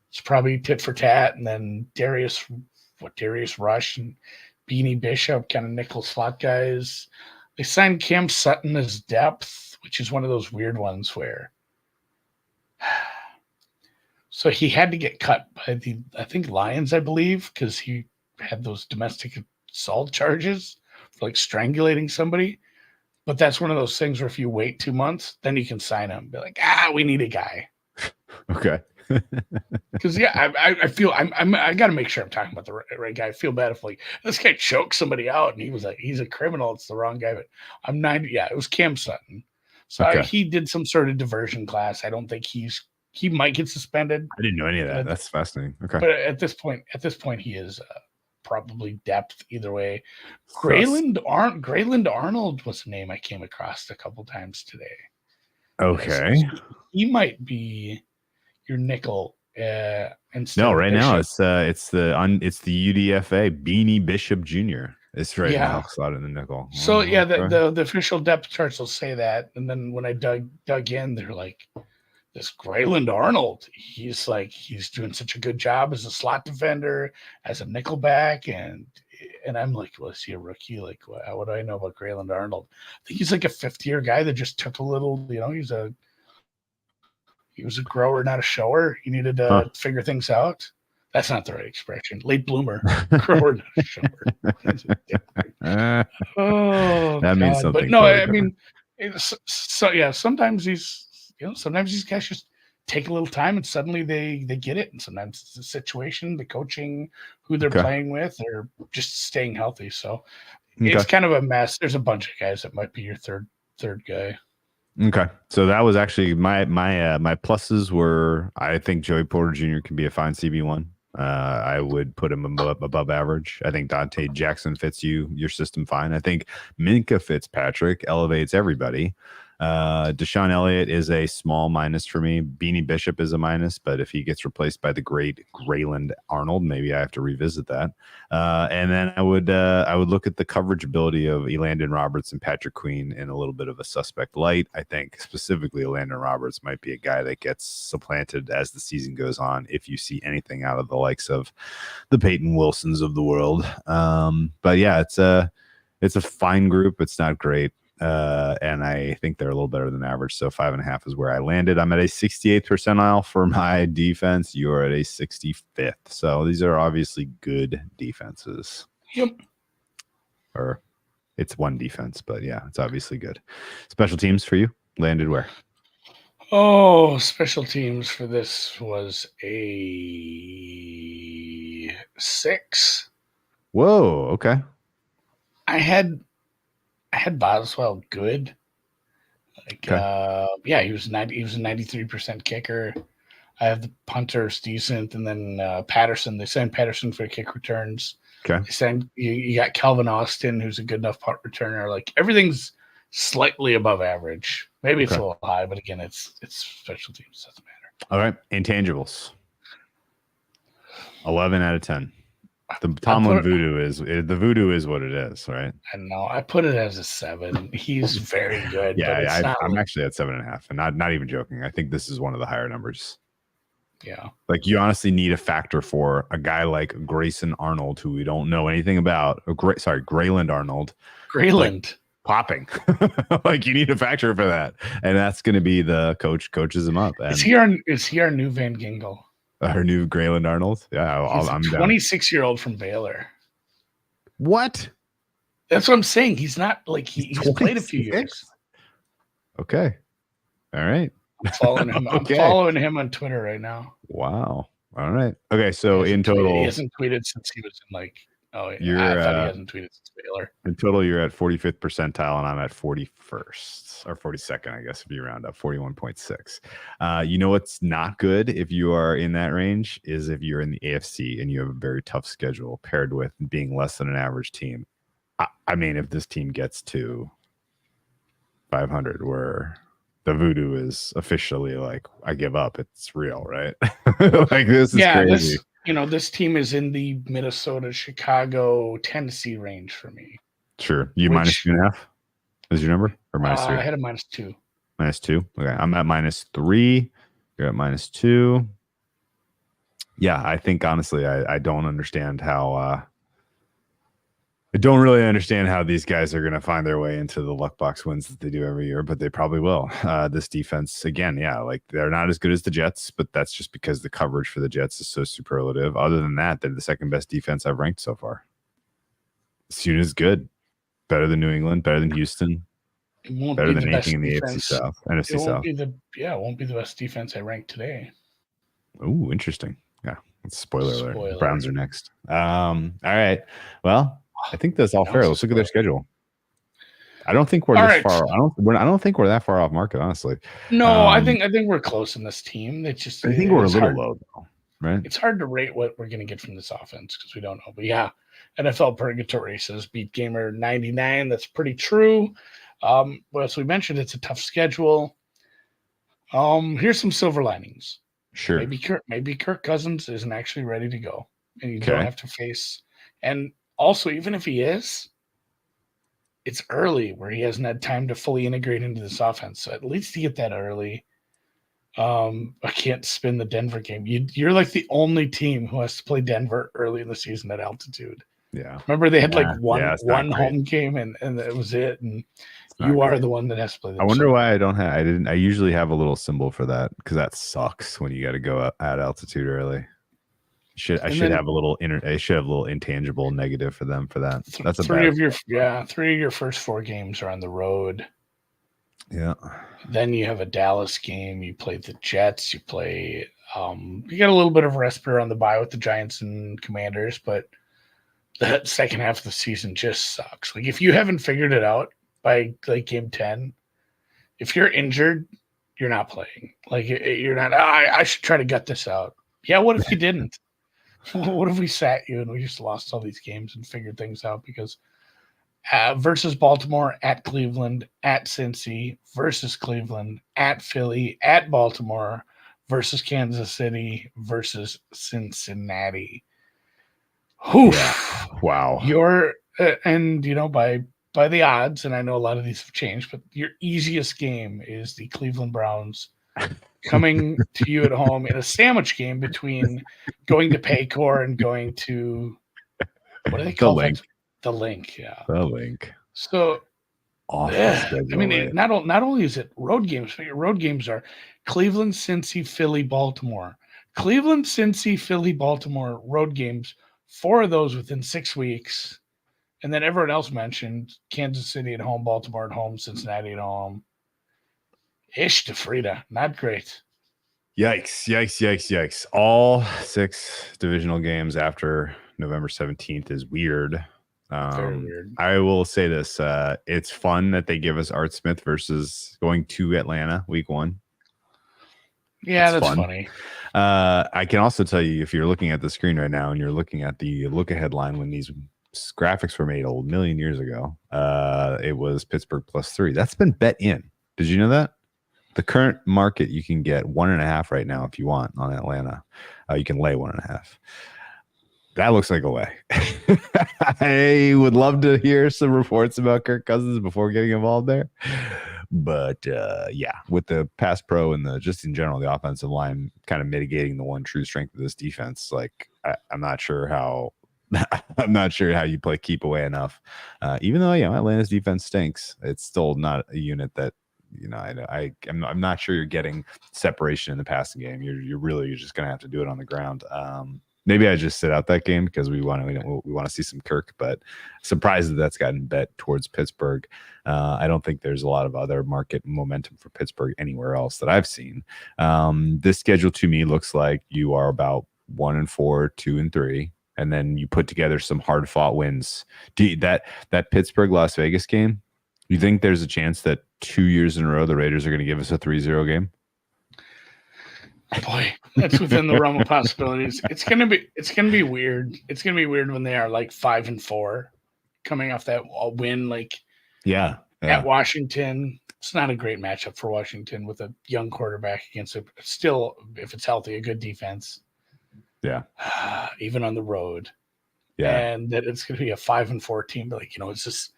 It's probably tit for tat, and then Darius Rush and Beanie Bishop, kind of nickel slot guys. They signed Cam Sutton as depth, which is one of those weird ones where so he had to get cut by the Lions, I believe, because he had those domestic assault charges for like strangulating somebody. But that's one of those things where if you wait 2 months, then you can sign him. Be like, we need a guy. Okay. Because I feel I got to make sure I'm talking about the right guy. I feel bad if like this guy choked somebody out and he was like he's a criminal. It's the wrong guy. But I'm 90. Yeah, it was Cam Sutton. So he did some sort of diversion class. I don't think he might get suspended. I didn't know any of that. That's fascinating. Okay, but at this point, he is probably depth either way. Grayland Arnold was a name I came across a couple times today. Okay, he might be your nickel. No, right now it's the UDFA Beanie Bishop Jr. It's right now slotted in the nickel. So the official depth charts will say that, and then when I dug in, they're like, this Grayland Arnold, he's doing such a good job as a slot defender, as a nickelback, and I'm like, well, is he a rookie? Like, what do I know about Grayland Arnold? I think he's like a fifth-year guy that just took a little, he was a grower, not a shower. He needed to figure things out. That's not the right expression. Late bloomer, grower, not a shower. That means something. But no, I mean, sometimes these guys just take a little time and suddenly they get it. And sometimes it's the situation, the coaching, who they're playing with, or just staying healthy. So it's kind of a mess. There's a bunch of guys that might be your third guy. Okay, so that was actually my pluses were, I think Joey Porter Jr. can be a fine CB1. I would put him above average. I think Dante Jackson fits your system fine. I think Minka Fitzpatrick elevates everybody. Deshaun Elliott is a small minus for me. Beanie Bishop is a minus, but if he gets replaced by the great Grayland Arnold, maybe I have to revisit that. And then I would look at the coverage ability of Elandon Roberts and Patrick Queen in a little bit of a suspect light. I think specifically Elandon Roberts might be a guy that gets supplanted as the season goes on if you see anything out of the likes of the Peyton Wilsons of the world. But yeah, it's a fine group. It's not great. And I think they're a little better than average. So 5.5 is where I landed. I'm at a 68th percentile for my defense. You're at a 65th. So these are obviously good defenses. Yep. Or it's one defense, but yeah, it's obviously good. Special teams for you landed where? Oh, special teams for this was a 6. Whoa. Okay. I had Boswell good. He was 93% kicker. I have the punters decent, and then Patterson. They signed Patterson for kick returns. Okay. They signed you got Calvin Austin, who's a good enough punt returner. Like everything's slightly above average. Maybe it's a little high, but again, it's special teams. Doesn't matter. All right, intangibles. 11 out of 10. The Tomlin voodoo is what it is, right? I know. I put it as a 7. He's very good. Yeah, but I'm actually at 7.5, and not even joking. I think this is one of the higher numbers. Yeah. Like you honestly need a factor for a guy like Grayson Arnold, who we don't know anything about. Grayland Arnold. Grayland. Like, popping. Like you need a factor for that. And that's going to be the coaches him up. And is he our new Van Ginkel? Her new Grayland Arnold? Yeah, I'm 26-year-old from Baylor. What? That's what I'm saying. He's not like he's played a few years. Okay. All right. I'm following him. Okay. I'm following him on Twitter right now. Wow. All right. Okay. So in total, he hasn't tweeted since he was in like. Oh, I thought he hasn't tweeted since Baylor. In total, you're at 45th percentile, and I'm at 41st or 42nd, I guess, if you round up 41.6. You know what's not good if you are in that range is if you're in the AFC and you have a very tough schedule paired with being less than an average team. I mean, if this team gets to 500, where the voodoo is officially like, I give up, it's real, right? Like this is crazy. This team is in the Minnesota, Chicago, Tennessee range for me. Sure. Minus 2.5 is your number? Or minus 3? I had a -2. -2. Okay. I'm at -3. You're at -2. Yeah, I think honestly, I don't understand how I don't really understand how these guys are going to find their way into the luck box wins that they do every year, but they probably will. This defense, again, like they're not as good as the Jets, but that's just because the coverage for the Jets is so superlative. Other than that, they're the second best defense I've ranked so far. Soon is good, better than New England, better than Houston, better than anything in the AFC South, NFC South. It won't be the best defense I ranked today. Oh, interesting. Yeah, spoiler alert. Browns are next. All right. Well, I think that's all fair. Let's look at their schedule. I don't think we're this far. I don't think we're that far off market, honestly. No, I think we're close in this team. It's just I think we're a little low, though. Right? It's hard to rate what we're going to get from this offense because we don't know. But yeah, NFL Purgatory says beat Gamer 99. That's pretty true. As we mentioned, it's a tough schedule. Here's some silver linings. Sure. Maybe Kirk Cousins isn't actually ready to go, and you don't have to face. And also, even if he is, it's early where he hasn't had time to fully integrate into this offense. So at least you get that early. I can't spin the Denver game. You're like the only team who has to play Denver early in the season at altitude. Yeah. Remember they had one home game and that was it. And you are the one that has to play. I wonder why I usually have a little symbol for that because that sucks when you got to go at altitude early. I should have a little intangible negative for them for that. That's three of your first 4 games are on the road. Yeah. Then you have a Dallas game. You play the Jets. You play. You got a little bit of respite on the bye with the Giants and Commanders, but that second half of the season just sucks. Like if you haven't figured it out by like game 10, if you're injured, you're not playing. Like you're not. I should try to gut this out. Yeah. What if you didn't? What if we sat you and we just lost all these games and figured things out? Because versus Baltimore, at Cleveland, at Cincy, versus Cleveland, at Philly, at Baltimore, versus Kansas City, versus Cincinnati. Oof. Yeah. Wow. By the odds, and I know a lot of these have changed, but your easiest game is the Cleveland Browns coming to you at home in a sandwich game between going to Paycor and going to what do they call it? The Link, yeah. The Link. So not only is it road games, but your road games are Cleveland, Cincy, Philly, Baltimore. Cleveland, Cincy, Philly, Baltimore road games, 4 of those within 6 weeks. And then everyone else mentioned Kansas City at home, Baltimore at home, Cincinnati at home. Ish to Frida. Not great. Yikes. All 6 divisional games after November 17th is weird. Very weird. I will say this. It's fun that they give us Art Smith versus going to Atlanta week 1. Yeah, that's fun. funny. I can also tell you, if you're looking at the screen right now and you're looking at the look ahead line when these graphics were made a million years ago, it was Pittsburgh +3. That's been bet in. Did you know that? The current market, you can get 1.5 right now if you want on Atlanta. You can lay 1.5. That looks like a lay. I would love to hear some reports about Kirk Cousins before getting involved there. But yeah, with the pass pro and just in general, the offensive line kind of mitigating the one true strength of this defense, like I'm not sure how you play keep away enough. Even though Atlanta's defense stinks, it's still not a unit that I'm not sure you're getting separation in the passing game. You're just gonna have to do it on the ground. Maybe I just sit out that game because we want to see some Kirk, but surprised that's gotten bet towards Pittsburgh. I don't think there's a lot of other market momentum for Pittsburgh anywhere else that I've seen. This schedule to me looks like you are about 1-4, 2-3, and then you put together some hard fought wins. That Pittsburgh Las Vegas game, you think there's a chance that 2 years in a row the Raiders are going to give us a 3-0 game? Boy, that's within the realm of possibilities. It's gonna be weird. It's gonna be weird when they are like 5-4, coming off that win, at Washington. It's not a great matchup for Washington with a young quarterback against still, if it's healthy, a good defense. Yeah, even on the road. Yeah, and that it's gonna be a 5-4 team. But is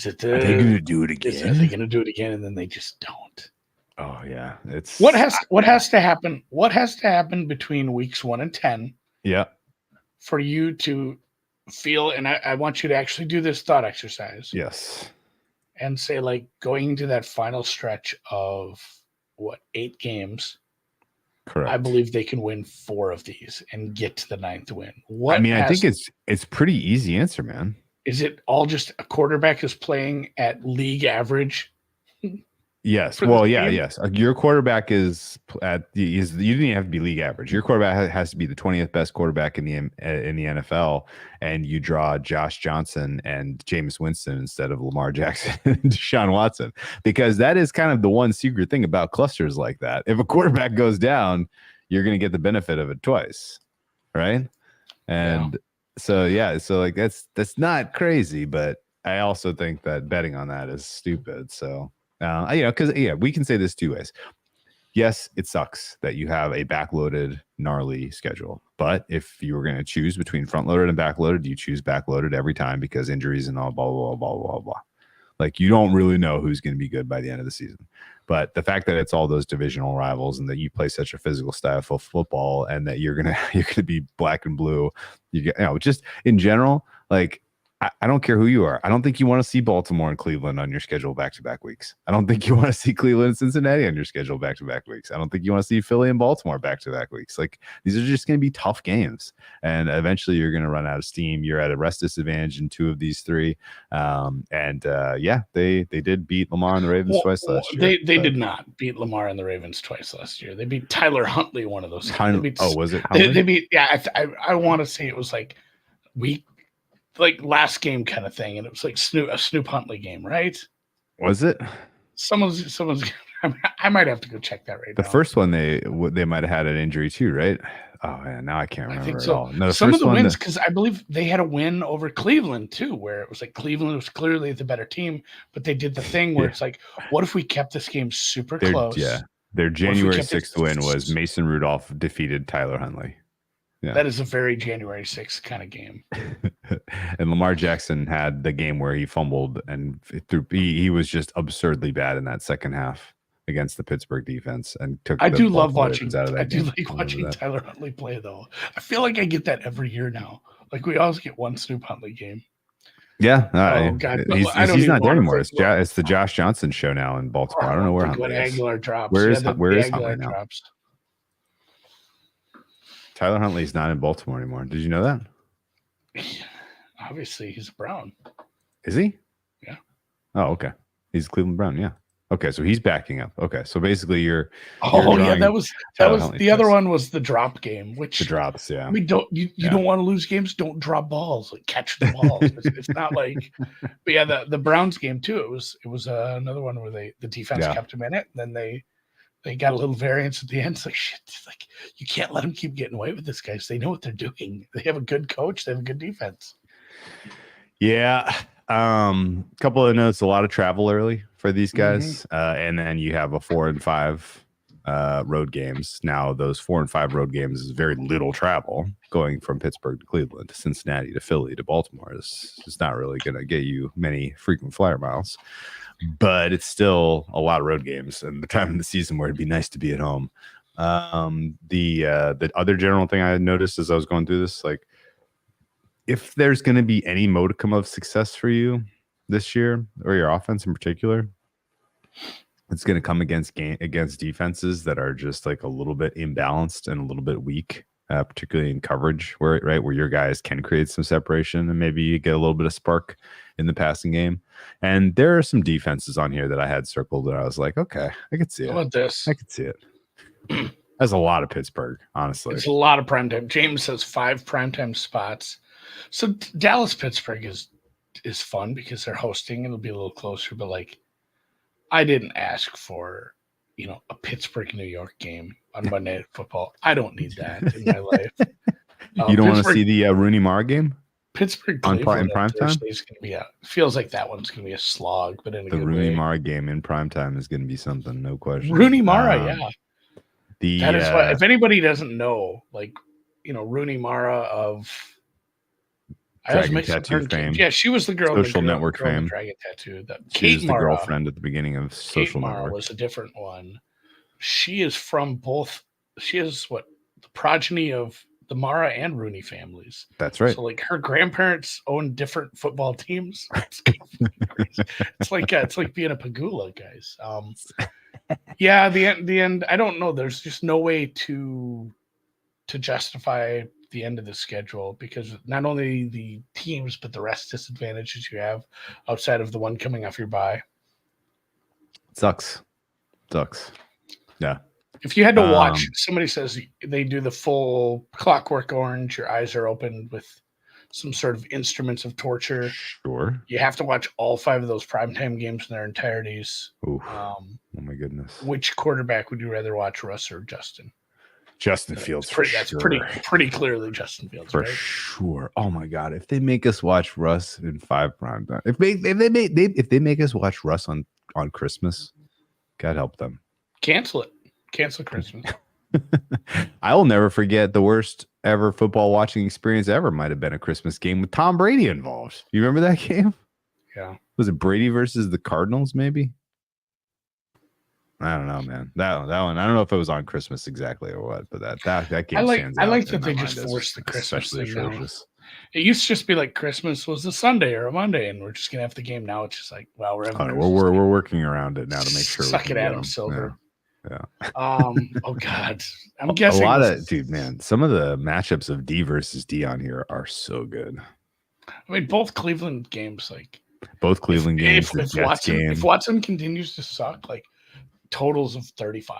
it? Are they gonna do it again? Are they gonna do it again? And then they just don't. Oh yeah, it's what has to happen. What has to happen between weeks 1 and 10? Yeah, for you to feel, and I want you to actually do this thought exercise. Yes, and say, like, going into that final stretch of 8 games. Correct. I believe they can win 4 of these and get to the 9th win. I think it's pretty easy answer, man. Is it all just a quarterback is playing at league average? Yes. Well, yeah, yes. Your quarterback is you didn't have to be league average. Your quarterback has to be the 20th best quarterback in the NFL, and you draw Josh Johnson and Jameis Winston instead of Lamar Jackson and Deshaun Watson, because that is kind of the one secret thing about clusters like that. If a quarterback goes down, you're going to get the benefit of it twice, right? And so like that's not crazy, but I also think that betting on that is stupid. So. Because we can say this 2 ways. Yes, it sucks that you have a backloaded, gnarly schedule. But if you were going to choose between front-loaded and backloaded, you choose backloaded every time because injuries and all blah, blah, blah, blah, blah. Like, you don't really know who's going to be good by the end of the season. But the fact that it's all those divisional rivals and that you play such a physical style of football and that you're gonna be black and blue, just in general, like. I don't care who you are. I don't think you want to see Baltimore and Cleveland on your schedule back-to-back weeks. I don't think you want to see Cleveland and Cincinnati on your schedule back-to-back weeks. I don't think you want to see Philly and Baltimore back-to-back weeks. Like, these are just going to be tough games, and eventually you're going to run out of steam. You're at a rest disadvantage in 2 of these 3. They did beat Lamar and the Ravens twice last year. They did not beat Lamar and the Ravens twice last year. They beat Tyler Huntley one of those. Was it? They beat. Yeah, I want to say it was like last game kind of thing, and it was like a Snoop Huntley game, right? Was it? Someone's. I might have to go check that right now. The first one they might have had an injury too, right? Oh yeah, now I can't remember. I think so. At all. No, some of the wins, because I believe they had a win over Cleveland too, where it was like Cleveland was clearly the better team, but they did the thing where it's like, what if we kept this game super close? Yeah, their January 6th win was Mason Rudolph defeated Tyler Huntley. Yeah. That is a very January 6th kind of game. And Lamar Jackson had the game where he fumbled and he was just absurdly bad in that second half against the Pittsburgh defense and took. I do love watching. I do like watching Tyler Huntley play, though. I feel like I get that every year now. Like, we always get one Snoop Huntley game. Yeah, God, he's not there anymore. It's the Josh Johnson show now in Baltimore. I don't know where Huntley is. Aguilar drops. Where is Huntley now? Drops. Tyler Huntley's not in Baltimore anymore. Did you know that? Obviously, he's a Brown. Is he? Yeah. Oh, okay. He's a Cleveland Brown. Yeah. Okay, so he's backing up. Okay, so basically you're. That was the other one was the drop game, which the drops. Yeah. I mean, don't want to lose games? Don't drop balls. Like, catch the balls. it's not like. But yeah, the Browns game too. It was another one where the defense kept him in it, and then they got a little variance at the end. It's like, shit, it's like, you can't let them keep getting away with this, guys. They know what they're doing. They have a good coach. They have a good defense. Yeah. Couple of notes, a lot of travel early for these guys. And then you have a 4 and 5 road games. Now, those 4 and 5 road games is very little travel going from Pittsburgh to Cleveland to Cincinnati to Philly to Baltimore. It's not really going to get you many frequent flyer miles, but it's still a lot of road games and the time of the season where it'd be nice to be at home. The other general thing I noticed as I was going through this, like, if there's going to be any modicum of success for you this year, or your offense in particular, it's going to come against defenses that are just like a little bit imbalanced and a little bit weak, particularly in coverage, where your guys can create some separation and maybe you get a little bit of spark in the passing game. And there are some defenses on here that I had circled that I was like, okay, I could see it. How about this? I could see it. That's a lot of Pittsburgh, honestly. It's a lot of primetime. James says 5 primetime spots. So Dallas Pittsburgh is fun because they're hosting. It'll be a little closer, but like, I didn't ask for, a Pittsburgh New York game on Monday Night Football. I don't need that in my life. You don't want to see the Rooney Mara game? Pittsburgh in prime time? Is going to be feels like that one's going to be a slog, but in a the good Rooney way. Mara game in prime time is going to be something, no question. Rooney Mara, yeah. That is what, if anybody doesn't know, like, Rooney Mara of Dragon Tattoo fame. Yeah, she was the girl. Social Network fame. Dragon Tattoo. She was the girlfriend at the beginning of Social Mara Network. Was a different one. She is from both. She is the progeny of the Mara and Rooney families. That's right. So like her grandparents own different football teams. It's like being a Pagula, guys. Yeah, the end. I don't know. There's just no way to justify the end of the schedule because not only the teams but the rest disadvantages you have outside of the one coming off your bye. Sucks. Yeah. If you had to watch, somebody says they do the full Clockwork Orange, your eyes are open with some sort of instruments of torture. Sure. You have to watch all 5 of those primetime games in their entirities. Oh my goodness. Which quarterback would you rather watch, Russ or Justin? Justin Fields. That's pretty clearly Justin Fields, for right? sure. Oh my God! If they make us watch Russ in 5 prime time, if they make us watch Russ on Christmas, God help them. Cancel Christmas. I will never forget the worst ever football watching experience ever. Might have been a Christmas game with Tom Brady involved. You remember that game? Yeah. Was it Brady versus the Cardinals? Maybe. I don't know, man. That one. I don't know if it was on Christmas exactly or what, but that game stands out. I like that they just forced the Christmas thing now. It used to just be like Christmas was a Sunday or a Monday, and we're just gonna have the game. Now it's just like, well, we're working around it now to make sure. Suck it, Adam Silver. Yeah. Oh God. I'm guessing a lot of man. Some of the matchups of D versus D on here are so good. I mean, both Cleveland games, like both Cleveland games. If Watson continues to suck, like. Totals of 35.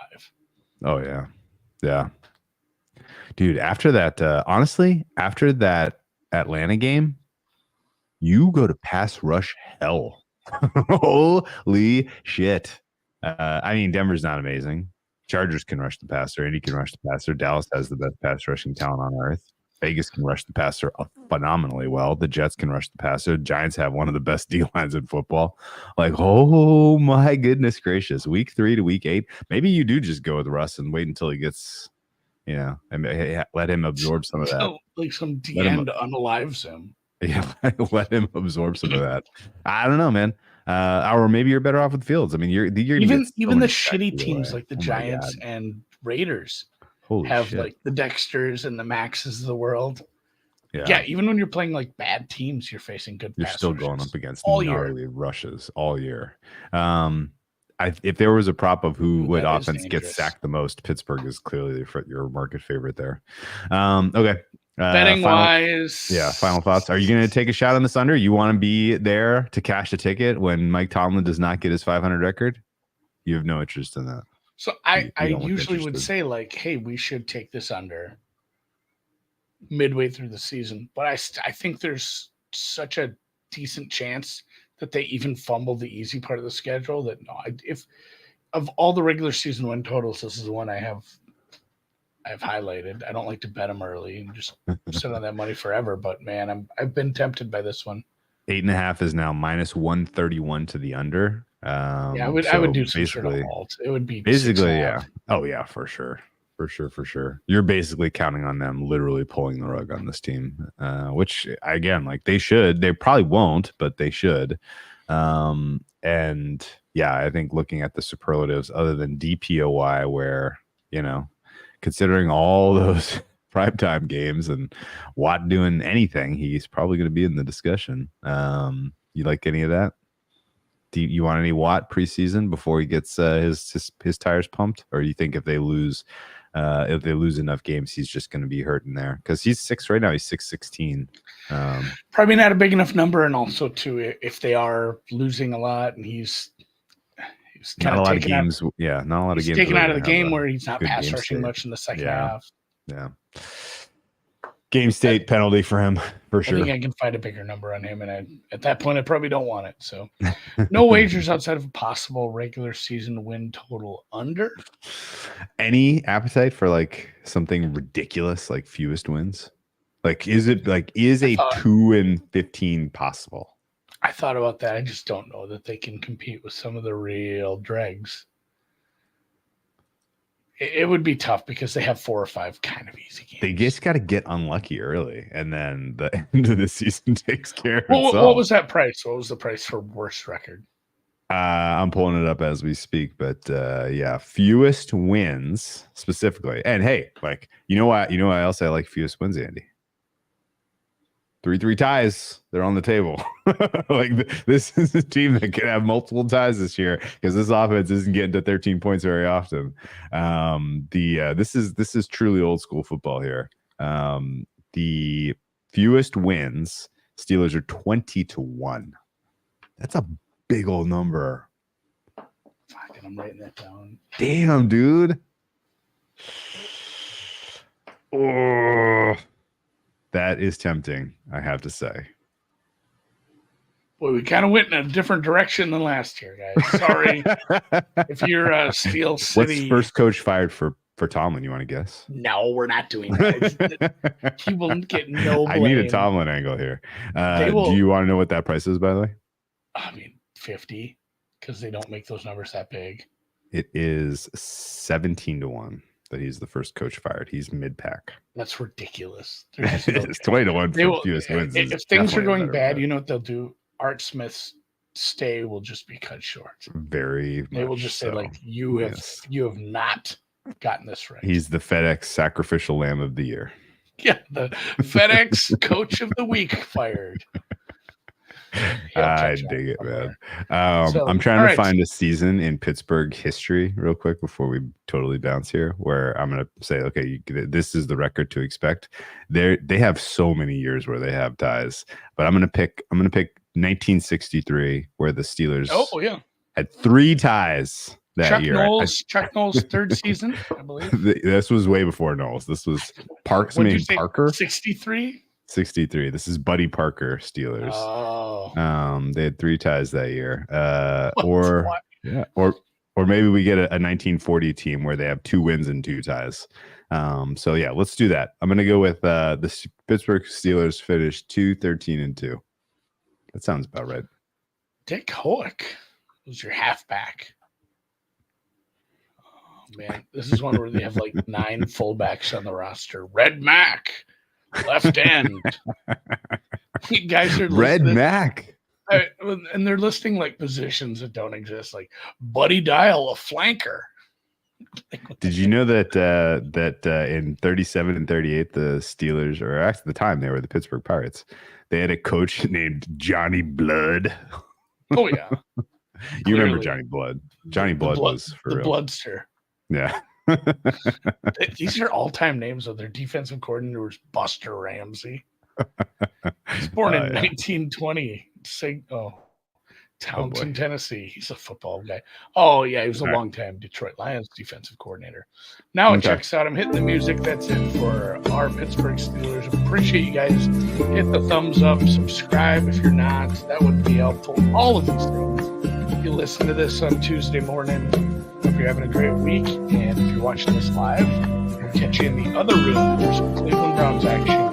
Oh yeah, dude. After that, honestly, after that Atlanta game, you go to pass rush hell. Holy shit! I mean, Denver's not amazing. Chargers can rush the passer. Indy can rush the passer. Dallas has the best pass rushing talent on earth. Vegas can rush the passer phenomenally well. The Jets can rush the passer. Giants have one of the best D lines in football. Like, oh my goodness gracious. Week 3 to week 8. Maybe you do just go with Russ and wait until he gets, and let him absorb some of that. Like some DM unalives him. Yeah, let him absorb some of that. I don't know, man. Or maybe you're better off with Fields. I mean, you're even the shitty teams like the Giants and Raiders. Holy have shit. Like the Dexters and the Maxes of the world. Yeah, even when you're playing like bad teams, you're facing good. You're still going up against gnarly rushes all year. If there was a prop of who would offense get sacked the most, Pittsburgh is clearly your market favorite there. Okay. Betting wise, final thoughts. Are you going to take a shot on this under? You want to be there to cash a ticket when Mike Tomlin does not get his 500 record? You have no interest in that. So I usually would say like, hey, we should take this under midway through the season. But I think there's such a decent chance that they even fumble the easy part of the schedule that if of all the regular season win totals, this is the one I've highlighted. I don't like to bet them early and just sit on that money forever. But man, I've been tempted by this one. 8.5 is now -131 to the under. I would do some sort of alt. It would be basically, yeah. Oh yeah, for sure. You're basically counting on them literally pulling the rug on this team, which again, like they should. They probably won't, but they should. And yeah, I think looking at the superlatives, other than DPOY, where considering all those primetime games and Watt doing anything, he's probably going to be in the discussion. You like any of that? Do you want any Watt preseason before he gets his tires pumped, or do you think if they lose enough games, he's just going to be hurting there? Because he's 6 right now. He's 6'16". Probably not a big enough number, and also too, if they are losing a lot, and he's kind not of a lot of games. Not a lot of games taken out of the game where he's not pass rushing much in the second half. Yeah. Game state penalty for him, for sure. I think I can find a bigger number on him, and at that point, I probably don't want it. So, no wagers outside of a possible regular season win total under. Any appetite for like something ridiculous, like fewest wins? Like, is a 2-15 possible? I thought about that. I just don't know that they can compete with some of the real dregs. It would be tough because they have 4 or 5 kind of easy games. They just got to get unlucky early, and then the end of the season takes care of itself. What was that price? What was the price for worst record? I'm pulling it up as we speak, but fewest wins specifically. And hey, like you know what else I like fewest wins, Andy? 3 ties. They're on the table. Like this is a team that could have multiple ties this year because this offense isn't getting to 13 points very often. This is truly old school football here. The fewest wins, Steelers are 20-1. That's a big old number. Fucking, I'm writing that down. Damn, dude. Oh. That is tempting, I have to say. Boy, we kind of went in a different direction than last year, guys. Sorry if you're Steel City. What's first coach fired for Tomlin? You want to guess? No, we're not doing that. He will get no blame. I need a Tomlin angle here. Do you want to know what that price is, by the way? I mean, 50, because they don't make those numbers that big. It is 17-1. That he's the first coach fired. He's mid-pack. That's ridiculous. It's 20-1 for fewest wins. If things are going bad, you know what they'll do? Art Smith's stay will just be cut short. They will just say, like, you have not gotten this right. He's the FedEx sacrificial lamb of the year. Yeah, the FedEx coach of the week fired. I dig it, man. I'm trying to find a season in Pittsburgh history real quick before we totally bounce here, where I'm going to say, okay, this is the record to expect. They have so many years where they have ties, but I'm going to pick 1963, where the Steelers had 3 ties that year. Chuck Knowles' third season, I believe. This was way before Knowles. This was Parker. 63. 63. This is Buddy Parker Steelers. Oh. They had 3 ties that year. Or maybe we get a 1940 team where they have 2 wins and 2 ties. So yeah, let's do that. I'm gonna go with the Pittsburgh Steelers finished 2-13-2. That sounds about right. Dick Hoek was your halfback. Oh man, this is one where they have like 9 fullbacks on the roster. Red Mac. Left end. Guys are Red Mac. And they're listing like positions that don't exist, like Buddy Dial, a flanker. Did you know that in 37 and 38, the Steelers, or actually at the time they were the Pittsburgh Pirates, they had a coach named Johnny Blood. Oh yeah. You remember Johnny Blood. Johnny Blood was for the real. Bloodster. Yeah. These are all-time names of their defensive coordinator was Buster Ramsey. He's born in 1920. Townsend, Tennessee. He's a football guy. Oh yeah, he was a long-time Detroit Lions defensive coordinator. Now check us out. I'm hitting the music. That's it for our Pittsburgh Steelers. Appreciate you guys. Hit the thumbs up. Subscribe if you're not. That would be helpful. All of these things. If you listen to this on Tuesday morning, Hope you're having a great week. And if you're watching this live, we'll catch you in the other room for some Cleveland Browns action